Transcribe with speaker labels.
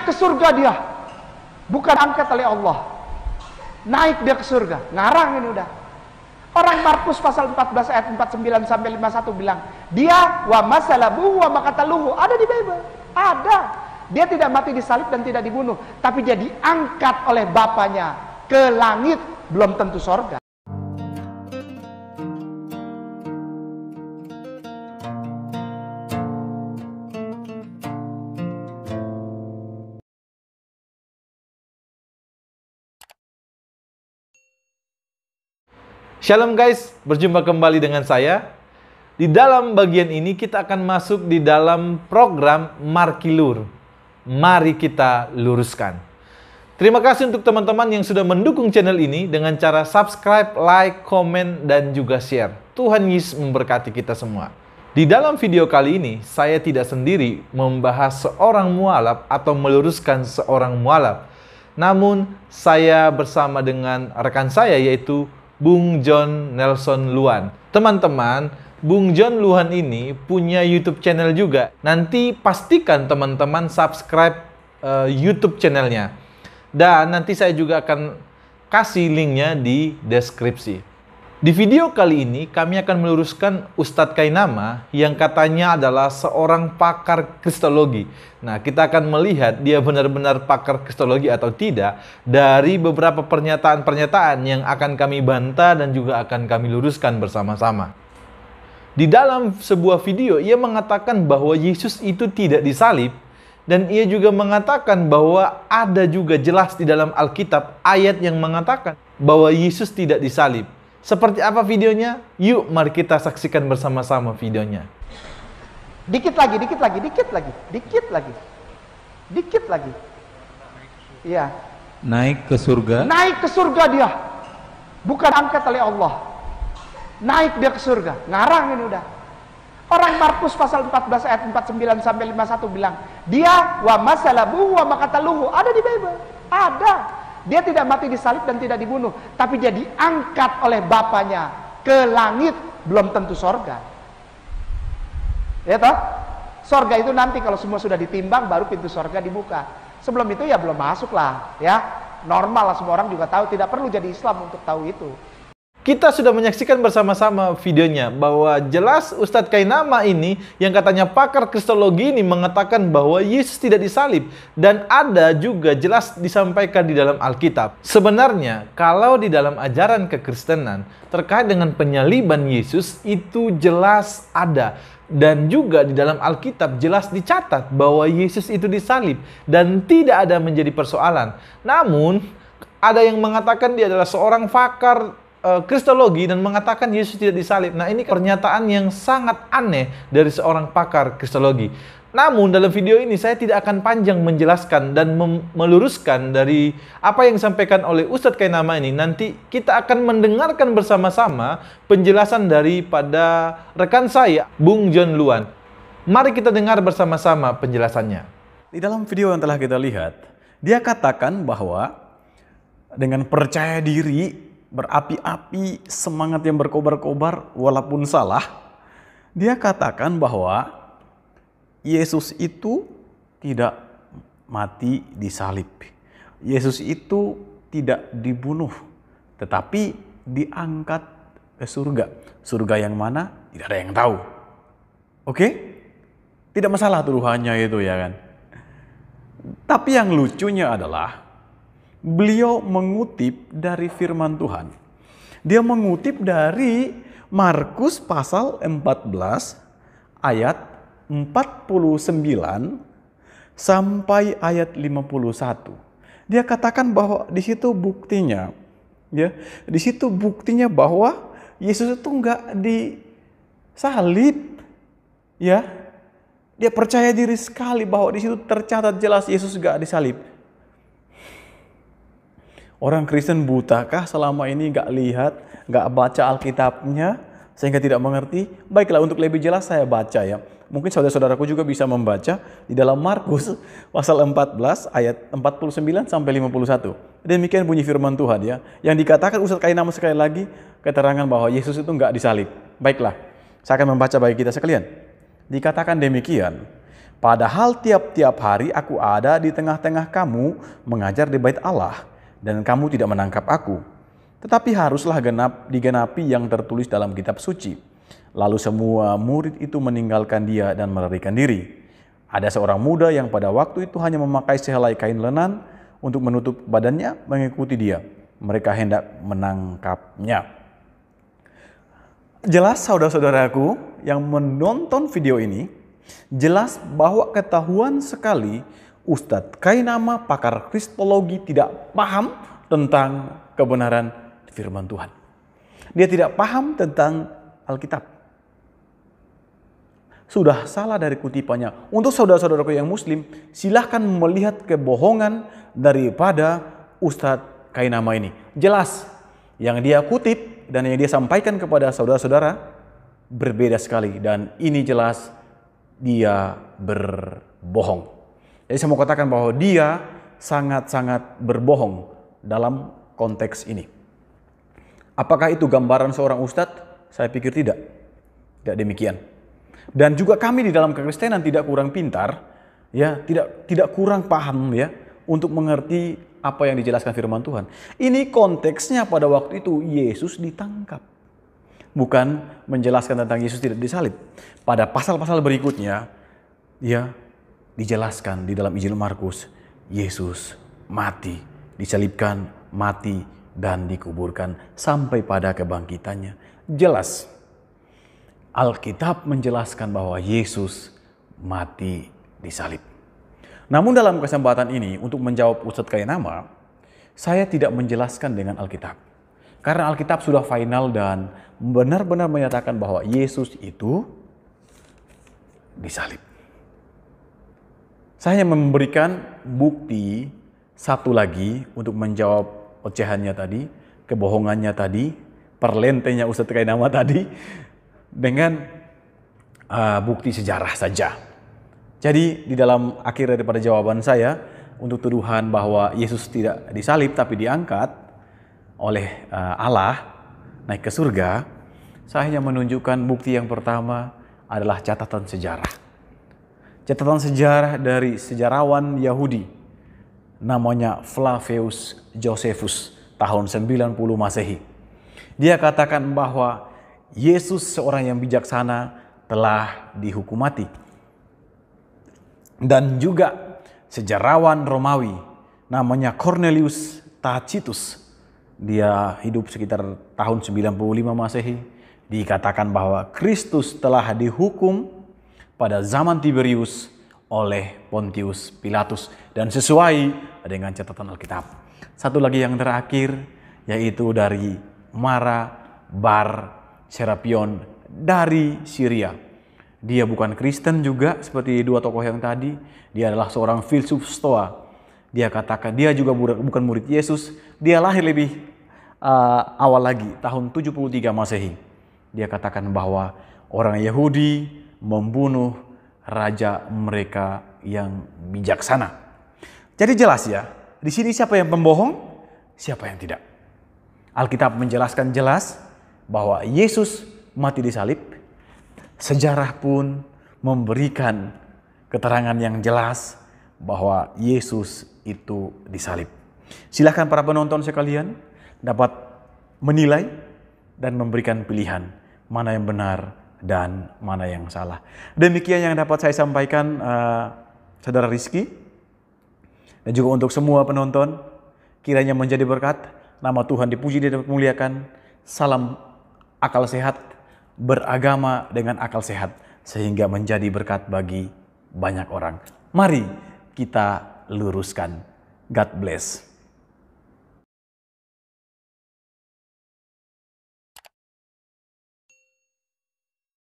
Speaker 1: Naik ke surga dia. Bukan angkat oleh Allah. Naik dia ke surga. Ngarang ini udah. Orang Markus pasal 14 ayat 49 sampai 51 bilang, dia wa masalabuhu wa makataluhu. Ada di Bible. Ada. Dia tidak mati disalib dan tidak dibunuh, tapi dia diangkat oleh Bapaknya ke langit, belum tentu sorga.
Speaker 2: Shalom guys, berjumpa kembali dengan saya. Di dalam bagian ini kita akan masuk di dalam program Markilur. Mari kita luruskan. Terima kasih untuk teman-teman yang sudah mendukung channel ini dengan cara subscribe, like, komen, dan juga share. Tuhan Yesus memberkati kita semua. Di dalam video kali ini, saya tidak sendiri membahas seorang mualaf atau meluruskan seorang mualaf. Namun, saya bersama dengan rekan saya yaitu Bung John Nelson Luan. Teman-teman, Bung John Luan ini punya YouTube channel juga. Nanti pastikan teman-teman subscribe YouTube channelnya. Dan nanti saya juga akan kasih linknya di deskripsi. Di video kali ini kami akan meluruskan Ustadz Kainama yang katanya adalah seorang pakar kristologi. Nah, kita akan melihat dia benar-benar pakar kristologi atau tidak dari beberapa pernyataan-pernyataan yang akan kami bantah dan juga akan kami luruskan bersama-sama. Di dalam sebuah video, ia mengatakan bahwa Yesus itu tidak disalib, dan ia juga mengatakan bahwa ada juga jelas di dalam Alkitab ayat yang mengatakan bahwa Yesus tidak disalib. Seperti apa videonya? Yuk, mari kita saksikan bersama-sama videonya.
Speaker 1: Dikit lagi. Iya.
Speaker 3: Naik ke surga.
Speaker 1: Naik ke surga dia. Bukan angkat oleh Allah. Naik dia ke surga. Ngarang ini udah. Orang Markus pasal 14 ayat 49 sampai 51 bilang, dia wa masalabuhu wa makataluhu. Ada di Bible. Ada. Dia tidak mati disalib dan tidak dibunuh, tapi dia diangkat oleh Bapaknya ke langit, belum tentu sorga. Ya toh? Sorga itu nanti kalau semua sudah ditimbang baru pintu sorga dibuka. Sebelum itu ya belum masuk lah, ya. Normal lah, semua orang juga tahu, tidak perlu jadi Islam untuk tahu itu.
Speaker 2: Kita sudah menyaksikan bersama-sama videonya bahwa jelas Ustadz Kainama ini yang katanya pakar kristologi ini mengatakan bahwa Yesus tidak disalib, dan ada juga jelas disampaikan di dalam Alkitab. Sebenarnya kalau di dalam ajaran kekristenan terkait dengan penyaliban Yesus itu jelas ada, dan juga di dalam Alkitab jelas dicatat bahwa Yesus itu disalib dan tidak ada menjadi persoalan. Namun ada yang mengatakan dia adalah seorang pakar kristologi dan mengatakan Yesus tidak disalib. Nah, ini pernyataan yang sangat aneh dari seorang pakar kristologi. Namun dalam video ini saya tidak akan panjang menjelaskan dan meluruskan dari apa yang disampaikan oleh Ustadz Kainama ini. Nanti kita akan mendengarkan bersama-sama penjelasan daripada rekan saya, Bung John Luan. Mari kita dengar bersama-sama penjelasannya.
Speaker 3: Di dalam video yang telah kita lihat, dia katakan bahwa dengan percaya diri, berapi-api, semangat yang berkobar-kobar walaupun salah, dia katakan bahwa Yesus itu tidak mati disalib. Yesus itu tidak dibunuh, tetapi diangkat ke surga. Surga yang mana? Tidak ada yang tahu. Oke? Tidak masalah tuduhannya itu, ya kan? Tapi yang lucunya adalah beliau mengutip dari firman Tuhan. Dia mengutip dari Markus pasal 14 ayat 49 sampai ayat 51. Dia katakan bahwa di situ buktinya, ya, di situ buktinya bahwa Yesus itu enggak disalib, ya. Dia percaya diri sekali bahwa di situ tercatat jelas Yesus enggak disalib. Orang Kristen butakah selama ini nggak lihat, nggak baca Alkitabnya, sehingga tidak mengerti? Baiklah, untuk lebih jelas saya baca ya. Mungkin saudara-saudaraku juga bisa membaca di dalam Markus pasal 14 ayat 49 sampai 51. Demikian bunyi firman Tuhan ya. Yang dikatakan Ustadz Kainama sekali lagi, keterangan bahwa Yesus itu nggak disalib. Baiklah, saya akan membaca bagi kita sekalian. Dikatakan demikian, Padahal tiap-tiap hari aku ada di tengah-tengah kamu mengajar di bait Allah, dan kamu tidak menangkap aku. Tetapi haruslah digenapi yang tertulis dalam kitab suci. Lalu semua murid itu meninggalkan dia dan melarikan diri. Ada seorang muda yang pada waktu itu hanya memakai sehelai kain lenan untuk menutup badannya mengikuti dia. Mereka hendak menangkapnya. Jelas saudara-saudaraku yang menonton video ini, jelas bahwa ketahuan sekali Ustadz Kainama, pakar kristologi, tidak paham tentang kebenaran firman Tuhan. Dia tidak paham tentang Alkitab. Sudah salah dari kutipannya. Untuk saudara-saudaraku yang muslim, silahkan melihat kebohongan daripada Ustadz Kainama ini. Jelas yang dia kutip dan yang dia sampaikan kepada saudara-saudara berbeda sekali. Dan ini jelas dia berbohong. Jadi saya mau katakan bahwa dia sangat-sangat berbohong dalam konteks ini. Apakah itu gambaran seorang ustadz? Saya pikir tidak. Tidak demikian. Dan juga kami di dalam kekristenan tidak kurang pintar, ya, tidak kurang paham ya untuk mengerti apa yang dijelaskan firman Tuhan. Ini konteksnya pada waktu itu Yesus ditangkap. Bukan menjelaskan tentang Yesus tidak disalib. Pada pasal-pasal berikutnya, ya, dijelaskan di dalam Injil Markus, Yesus mati, disalibkan, mati, dan dikuburkan sampai pada kebangkitannya. Jelas. Alkitab menjelaskan bahwa Yesus mati disalib. Namun dalam kesempatan ini untuk menjawab Ustadz Kainama, saya tidak menjelaskan dengan Alkitab. Karena Alkitab sudah final dan benar-benar menyatakan bahwa Yesus itu disalib. Saya hanya memberikan bukti satu lagi untuk menjawab ocehannya tadi, kebohongannya tadi, perlentenya Ustadz Kainama tadi, dengan bukti sejarah saja. Jadi di dalam akhir daripada jawaban saya untuk tuduhan bahwa Yesus tidak disalib tapi diangkat oleh Allah naik ke surga, saya hanya menunjukkan bukti yang pertama adalah catatan sejarah. Catatan sejarah dari sejarawan Yahudi namanya Flavius Josephus tahun 90 Masehi. Dia katakan bahwa Yesus seorang yang bijaksana telah dihukum mati. Dan juga sejarawan Romawi namanya Cornelius Tacitus. Dia hidup sekitar tahun 95 Masehi. Dikatakan bahwa Kristus telah dihukum pada zaman Tiberius oleh Pontius Pilatus. Dan sesuai dengan catatan Alkitab. Satu lagi yang terakhir yaitu dari Mara Bar Serapion dari Syria. Dia bukan Kristen juga seperti dua tokoh yang tadi. Dia adalah seorang filsuf Stoa. Dia katakan dia juga bukan murid Yesus. Dia lahir lebih awal lagi tahun 73 Masehi. Dia katakan bahwa orang Yahudi membunuh raja mereka yang bijaksana. Jadi jelas ya, di sini siapa yang pembohong, siapa yang tidak. Alkitab menjelaskan jelas bahwa Yesus mati disalib. Sejarah pun memberikan keterangan yang jelas bahwa Yesus itu disalib. Silakan para penonton sekalian dapat menilai dan memberikan pilihan mana yang benar dan mana yang salah. Demikian yang dapat saya sampaikan Saudara Rizky. Dan juga untuk semua penonton, kiranya menjadi berkat. Nama Tuhan dipuji dan dimuliakan. Salam akal sehat, beragama dengan akal sehat, sehingga menjadi berkat bagi banyak orang. Mari kita luruskan. God bless.